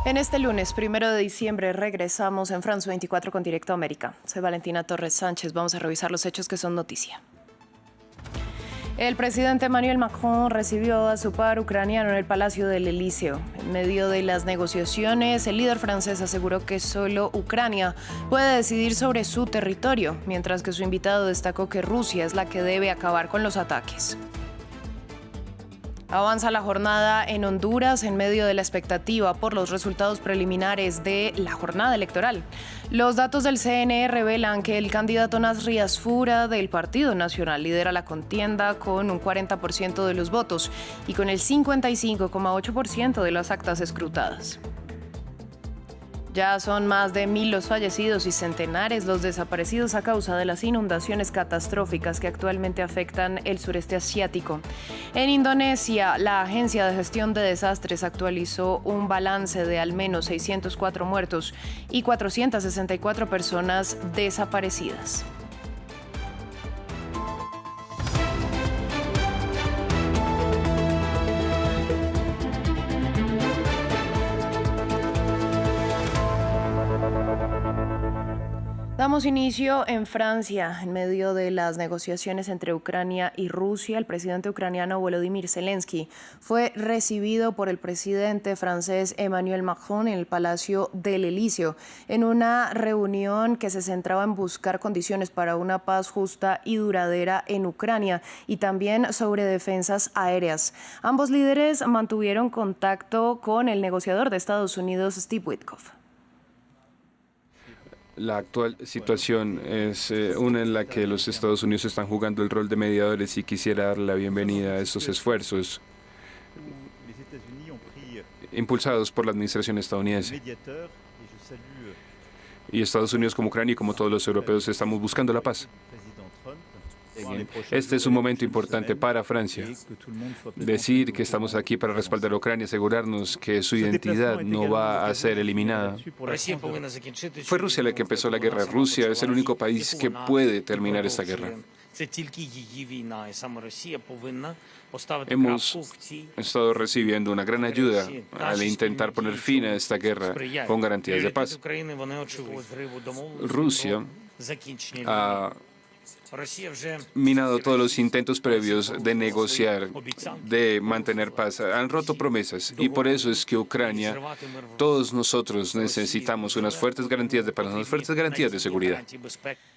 En este lunes, 1 de diciembre, regresamos en France 24 con Directo América. Soy Valentina Torres Sánchez. Vamos a revisar los hechos que son noticia. El presidente Emmanuel Macron recibió a su par ucraniano en el Palacio del Elíseo. En medio de las negociaciones, el líder francés aseguró que solo Ucrania puede decidir sobre su territorio, mientras que su invitado destacó que Rusia es la que debe acabar con los ataques. Avanza la jornada en Honduras en medio de la expectativa por los resultados preliminares de la jornada electoral. Los datos del CNE revelan que el candidato Nasri Asfura del Partido Nacional lidera la contienda con un 40% de los votos y con el 55,8% de las actas escrutadas. Ya son más de 1.000 los fallecidos y centenares los desaparecidos a causa de las inundaciones catastróficas que actualmente afectan el sureste asiático. En Indonesia, la Agencia de Gestión de Desastres actualizó un balance de al menos 604 muertos y 464 personas desaparecidas. Damos inicio en Francia. En medio de las negociaciones entre Ucrania y Rusia, el presidente ucraniano Volodymyr Zelensky fue recibido por el presidente francés Emmanuel Macron en el Palacio del Elíseo, en una reunión que se centraba en buscar condiciones para una paz justa y duradera en Ucrania y también sobre defensas aéreas. Ambos líderes mantuvieron contacto con el negociador de Estados Unidos, Steve Witkoff. La actual situación es una en la que los Estados Unidos están jugando el rol de mediadores y quisiera dar la bienvenida a estos esfuerzos impulsados por la administración estadounidense. Y Estados Unidos, como Ucrania y como todos los europeos, estamos buscando la paz. Este es un momento importante para Francia. Decir que estamos aquí para respaldar a Ucrania, asegurarnos que su identidad no va a ser eliminada. Fue Rusia la que empezó la guerra. Rusia es el único país que puede terminar esta guerra. Hemos estado recibiendo una gran ayuda al intentar poner fin a esta guerra con garantías de paz. Rusia ha minado todos los intentos previos de negociar, de mantener paz. Han roto promesas y por eso es que Ucrania, todos nosotros necesitamos unas fuertes garantías de paz, unas fuertes garantías de seguridad.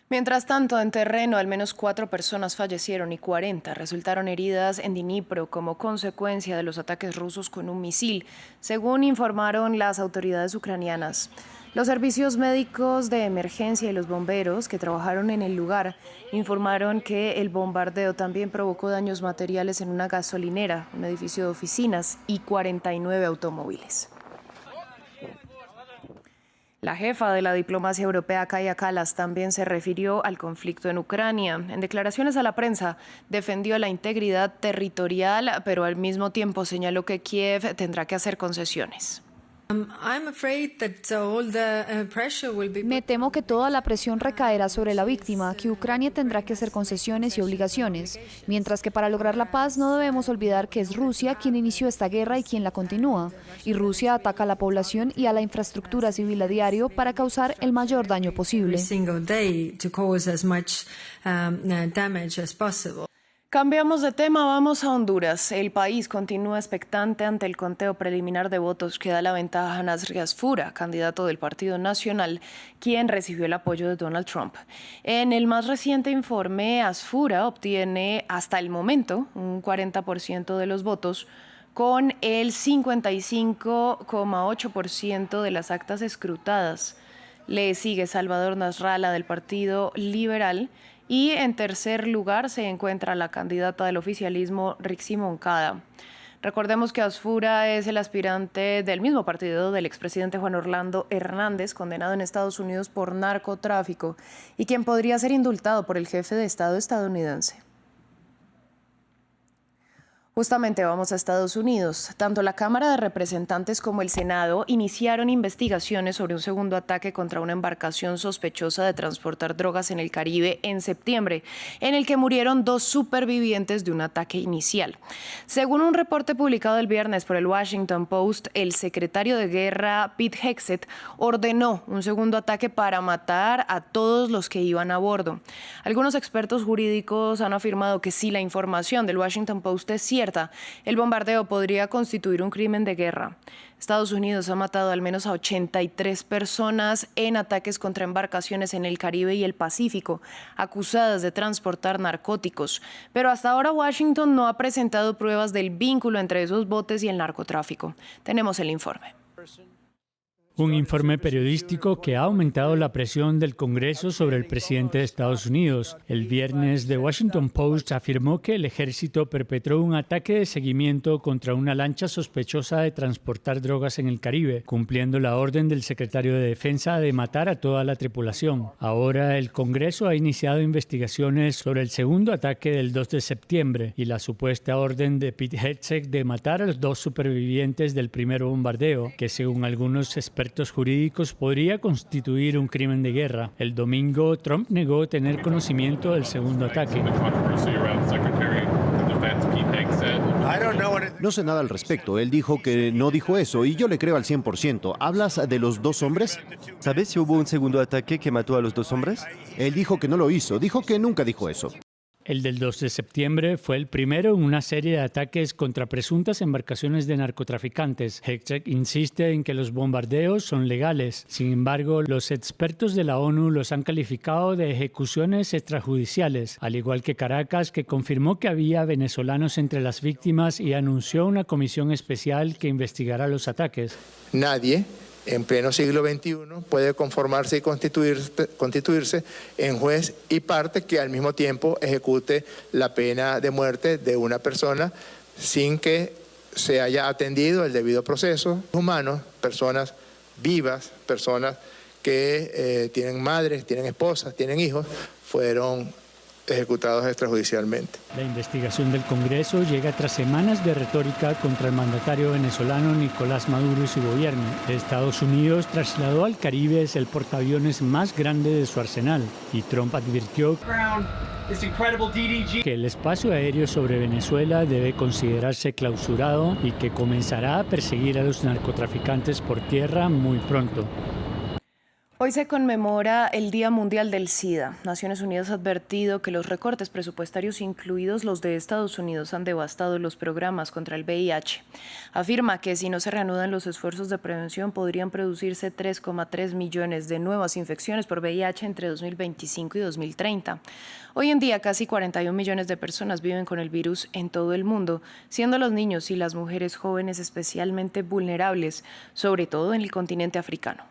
Mientras tanto, en terreno, al menos 4 personas fallecieron y 40 resultaron heridas en Dnipro como consecuencia de los ataques rusos con un misil, según informaron las autoridades ucranianas. Los servicios médicos de emergencia y los bomberos que trabajaron en el lugar informaron que el bombardeo también provocó daños materiales en una gasolinera, un edificio de oficinas y 49 automóviles. La jefa de la diplomacia europea, Kaja Kallas, también se refirió al conflicto en Ucrania. En declaraciones a la prensa, defendió la integridad territorial, pero al mismo tiempo señaló que Kiev tendrá que hacer concesiones. Me temo que toda la presión recaerá sobre la víctima, que Ucrania tendrá que hacer concesiones y obligaciones, mientras que para lograr la paz no debemos olvidar que es Rusia quien inició esta guerra y quien la continúa, y Rusia ataca a la población y a la infraestructura civil a diario para causar el mayor daño posible. Cambiamos de tema, vamos a Honduras. El país continúa expectante ante el conteo preliminar de votos que da la ventaja a Nasri Asfura, candidato del Partido Nacional, quien recibió el apoyo de Donald Trump. En el más reciente informe, Asfura obtiene hasta el momento un 40% de los votos, con el 55,8% de las actas escrutadas. Le sigue Salvador Nasralla del Partido Liberal. Y en tercer lugar se encuentra la candidata del oficialismo, Rixi Moncada. Recordemos que Asfura es el aspirante del mismo partido del expresidente Juan Orlando Hernández, condenado en Estados Unidos por narcotráfico y quien podría ser indultado por el jefe de Estado estadounidense. Justamente vamos a Estados Unidos. Tanto la Cámara de Representantes como el Senado iniciaron investigaciones sobre un segundo ataque contra una embarcación sospechosa de transportar drogas en el Caribe en septiembre, en el que murieron 2 supervivientes de un ataque inicial. Según un reporte publicado el viernes por el Washington Post, el secretario de Guerra, Pete Hegseth, ordenó un segundo ataque para matar a todos los que iban a bordo. Algunos expertos jurídicos han afirmado que si la información del Washington Post es cierta, el bombardeo podría constituir un crimen de guerra. Estados Unidos ha matado al menos a 83 personas en ataques contra embarcaciones en el Caribe y el Pacífico, acusadas de transportar narcóticos. Pero hasta ahora Washington no ha presentado pruebas del vínculo entre esos botes y el narcotráfico. Tenemos el informe. Un informe periodístico que ha aumentado la presión del Congreso sobre el presidente de Estados Unidos. El viernes, The Washington Post afirmó que el ejército perpetró un ataque de seguimiento contra una lancha sospechosa de transportar drogas en el Caribe, cumpliendo la orden del secretario de Defensa de matar a toda la tripulación. Ahora, el Congreso ha iniciado investigaciones sobre el segundo ataque del 2 de septiembre y la supuesta orden de Pete Hegseth de matar a los 2 supervivientes del primer bombardeo, que según algunos expertos jurídicos podría constituir un crimen de guerra. El domingo, Trump negó tener conocimiento del segundo ataque. No sé nada al respecto. Él dijo que no dijo eso y yo le creo al 100%. ¿Hablas de los 2 hombres? ¿Sabes si hubo un segundo ataque que mató a los 2 hombres? Él dijo que no lo hizo. Dijo que nunca dijo eso. El del 2 de septiembre fue el primero en una serie de ataques contra presuntas embarcaciones de narcotraficantes. Hegseth insiste en que los bombardeos son legales. Sin embargo, los expertos de la ONU los han calificado de ejecuciones extrajudiciales, al igual que Caracas, que confirmó que había venezolanos entre las víctimas y anunció una comisión especial que investigará los ataques. Nadie en pleno siglo XXI puede conformarse y constituirse en juez y parte que al mismo tiempo ejecute la pena de muerte de una persona sin que se haya atendido el debido proceso. Humanos, personas vivas, personas que tienen madres, tienen esposas, tienen hijos, fueron ejecutados extrajudicialmente. La investigación del Congreso llega tras semanas de retórica contra el mandatario venezolano Nicolás Maduro y su gobierno. Estados Unidos trasladó al Caribe el portaaviones más grande de su arsenal y Trump advirtió que el espacio aéreo sobre Venezuela debe considerarse clausurado y que comenzará a perseguir a los narcotraficantes por tierra muy pronto. Hoy se conmemora el Día Mundial del SIDA. Naciones Unidas ha advertido que los recortes presupuestarios, incluidos los de Estados Unidos, han devastado los programas contra el VIH. Afirma que si no se reanudan los esfuerzos de prevención, podrían producirse 3,3 millones de nuevas infecciones por VIH entre 2025 y 2030. Hoy en día, casi 41 millones de personas viven con el virus en todo el mundo, siendo los niños y las mujeres jóvenes especialmente vulnerables, sobre todo en el continente africano.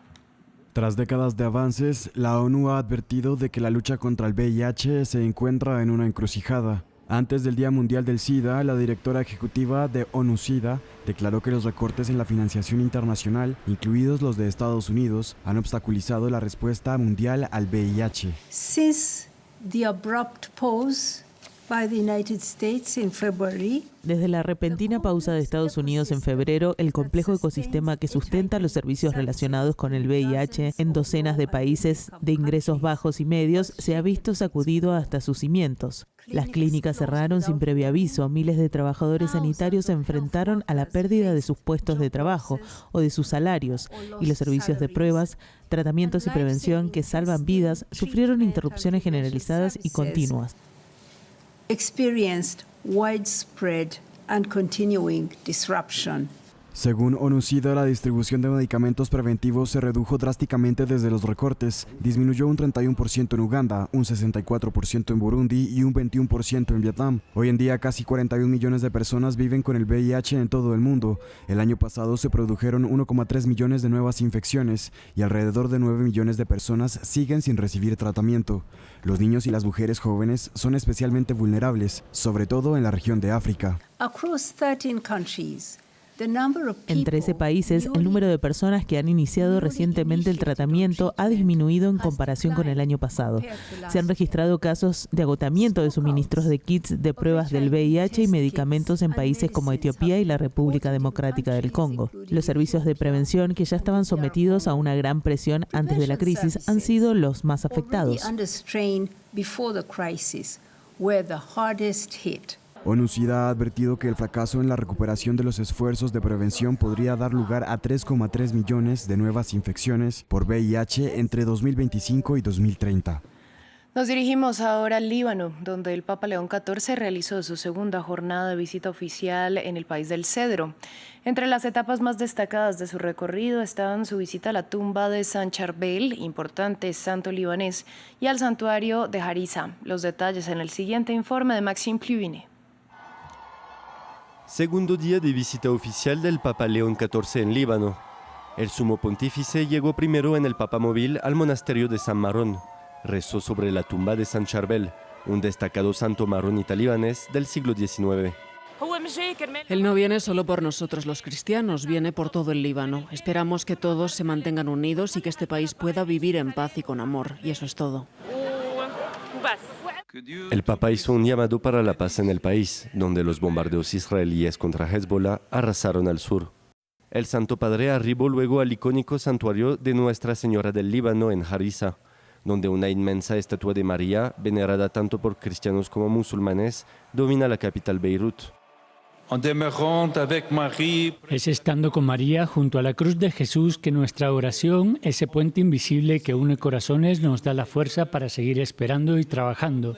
Tras décadas de avances, la ONU ha advertido de que la lucha contra el VIH se encuentra en una encrucijada. Antes del Día Mundial del SIDA, la directora ejecutiva de ONU-SIDA declaró que los recortes en la financiación internacional, incluidos los de Estados Unidos, han obstaculizado la respuesta mundial al VIH. Since the abrupt pause by the United States in February, desde la repentina pausa de Estados Unidos en febrero, el complejo ecosistema que sustenta los servicios relacionados con el VIH en docenas de países de ingresos bajos y medios se ha visto sacudido hasta sus cimientos. Las clínicas cerraron sin previo aviso, miles de trabajadores sanitarios se enfrentaron a la pérdida de sus puestos de trabajo o de sus salarios, y los servicios de pruebas, tratamientos y prevención que salvan vidas sufrieron interrupciones generalizadas y continuas. Experienced widespread and continuing disruption. Según ONU-SIDA, la distribución de medicamentos preventivos se redujo drásticamente desde los recortes. Disminuyó un 31% en Uganda, un 64% en Burundi y un 21% en Vietnam. Hoy en día, casi 41 millones de personas viven con el VIH en todo el mundo. El año pasado se produjeron 1,3 millones de nuevas infecciones y alrededor de 9 millones de personas siguen sin recibir tratamiento. Los niños y las mujeres jóvenes son especialmente vulnerables, sobre todo en la región de África. Across 13 countries, En 13 países, el número de personas que han iniciado recientemente el tratamiento ha disminuido en comparación con el año pasado. Se han registrado casos de agotamiento de suministros de kits de pruebas del VIH y medicamentos en países como Etiopía y la República Democrática del Congo. Los servicios de prevención, que ya estaban sometidos a una gran presión antes de la crisis, han sido los más afectados. ONU-SIDA ha advertido que el fracaso en la recuperación de los esfuerzos de prevención podría dar lugar a 3,3 millones de nuevas infecciones por VIH entre 2025 y 2030. Nos dirigimos ahora al Líbano, donde el Papa León XIV realizó su segunda jornada de visita oficial en el país del Cedro. Entre las etapas más destacadas de su recorrido están su visita a la tumba de San Charbel, importante santo libanés, y al santuario de Harissa. Los detalles en el siguiente informe de Maxime Pluvine. Segundo día de visita oficial del Papa León XIV en Líbano. El sumo pontífice llegó primero en el papamóvil al monasterio de San Marón. Rezó sobre la tumba de San Charbel, un destacado santo maronita libanés del siglo XIX. Él no viene solo por nosotros los cristianos, viene por todo el Líbano. Esperamos que todos se mantengan unidos y que este país pueda vivir en paz y con amor, y eso es todo. El Papa hizo un llamado para la paz en el país, donde los bombardeos israelíes contra Hezbollah arrasaron al sur. El Santo Padre arribó luego al icónico santuario de Nuestra Señora del Líbano en Harissa, donde una inmensa estatua de María, venerada tanto por cristianos como musulmanes, domina la capital Beirut. Es estando con María junto a la cruz de Jesús que nuestra oración, ese puente invisible que une corazones, nos da la fuerza para seguir esperando y trabajando,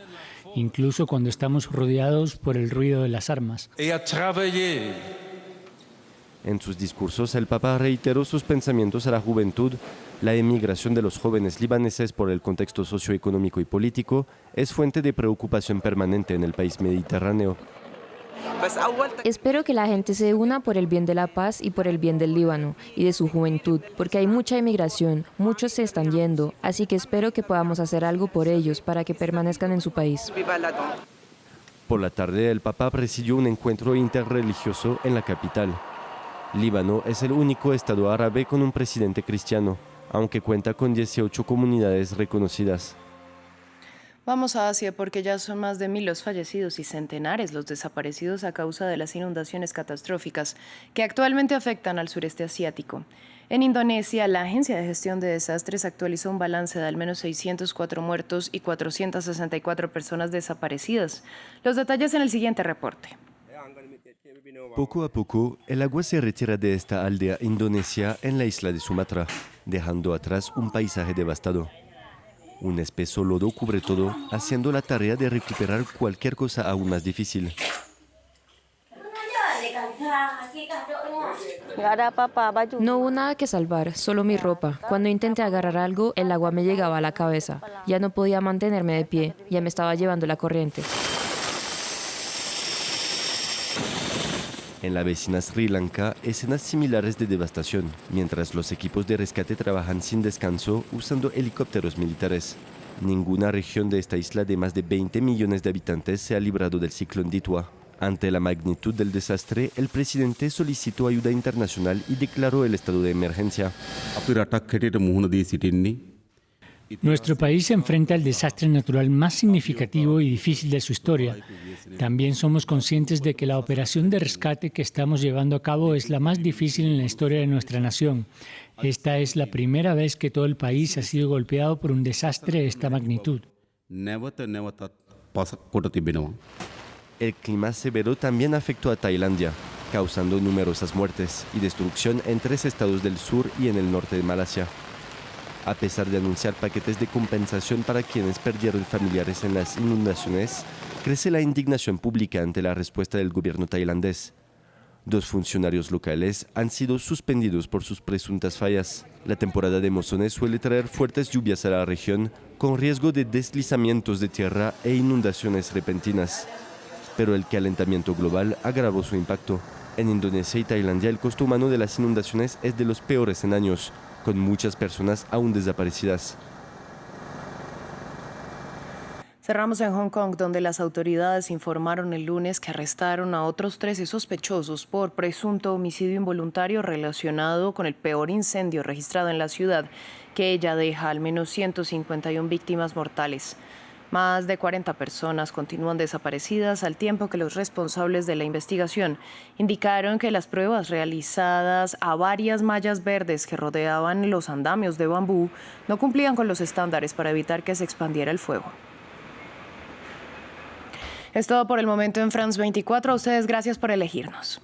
incluso cuando estamos rodeados por el ruido de las armas. En sus discursos, el Papa reiteró sus pensamientos a la juventud. La emigración de los jóvenes libaneses por el contexto socioeconómico y político es fuente de preocupación permanente en el país mediterráneo. Espero que la gente se una por el bien de la paz y por el bien del Líbano y de su juventud, porque hay mucha emigración, muchos se están yendo, así que espero que podamos hacer algo por ellos para que permanezcan en su país. Por la tarde, el Papa presidió un encuentro interreligioso en la capital. Líbano es el único estado árabe con un presidente cristiano, aunque cuenta con 18 comunidades reconocidas. Vamos a Asia porque ya son más de 1.000 los fallecidos y centenares los desaparecidos a causa de las inundaciones catastróficas que actualmente afectan al sureste asiático. En Indonesia, la Agencia de Gestión de Desastres actualizó un balance de al menos 604 muertos y 464 personas desaparecidas. Los detalles en el siguiente reporte. Poco a poco, el agua se retira de esta aldea indonesia en la isla de Sumatra, dejando atrás un paisaje devastado. Un espeso lodo cubre todo, haciendo la tarea de recuperar cualquier cosa aún más difícil. No hubo nada que salvar, solo mi ropa. Cuando intenté agarrar algo, el agua me llegaba a la cabeza. Ya no podía mantenerme de pie, ya me estaba llevando la corriente. En la vecina Sri Lanka, escenas similares de devastación, mientras los equipos de rescate trabajan sin descanso usando helicópteros militares. Ninguna región de esta isla de más de 20 millones de habitantes se ha librado del ciclón Ditwa. Ante la magnitud del desastre, el presidente solicitó ayuda internacional y declaró el estado de emergencia. Nuestro país se enfrenta al desastre natural más significativo y difícil de su historia. También somos conscientes de que la operación de rescate que estamos llevando a cabo es la más difícil en la historia de nuestra nación. Esta es la primera vez que todo el país ha sido golpeado por un desastre de esta magnitud. El clima severo también afectó a Tailandia, causando numerosas muertes y destrucción en 3 estados del sur y en el norte de Malasia. A pesar de anunciar paquetes de compensación para quienes perdieron familiares en las inundaciones, crece la indignación pública ante la respuesta del gobierno tailandés. 2 funcionarios locales han sido suspendidos por sus presuntas fallas. La temporada de monzones suele traer fuertes lluvias a la región, con riesgo de deslizamientos de tierra e inundaciones repentinas. Pero el calentamiento global agravó su impacto. En Indonesia y Tailandia, el costo humano de las inundaciones es de los peores en años, con muchas personas aún desaparecidas. Cerramos en Hong Kong, donde las autoridades informaron el lunes que arrestaron a otros 13 sospechosos por presunto homicidio involuntario relacionado con el peor incendio registrado en la ciudad, que ya deja al menos 151 víctimas mortales. Más de 40 personas continúan desaparecidas al tiempo que los responsables de la investigación indicaron que las pruebas realizadas a varias mallas verdes que rodeaban los andamios de bambú no cumplían con los estándares para evitar que se expandiera el fuego. Es todo por el momento en France 24. A ustedes, gracias por elegirnos.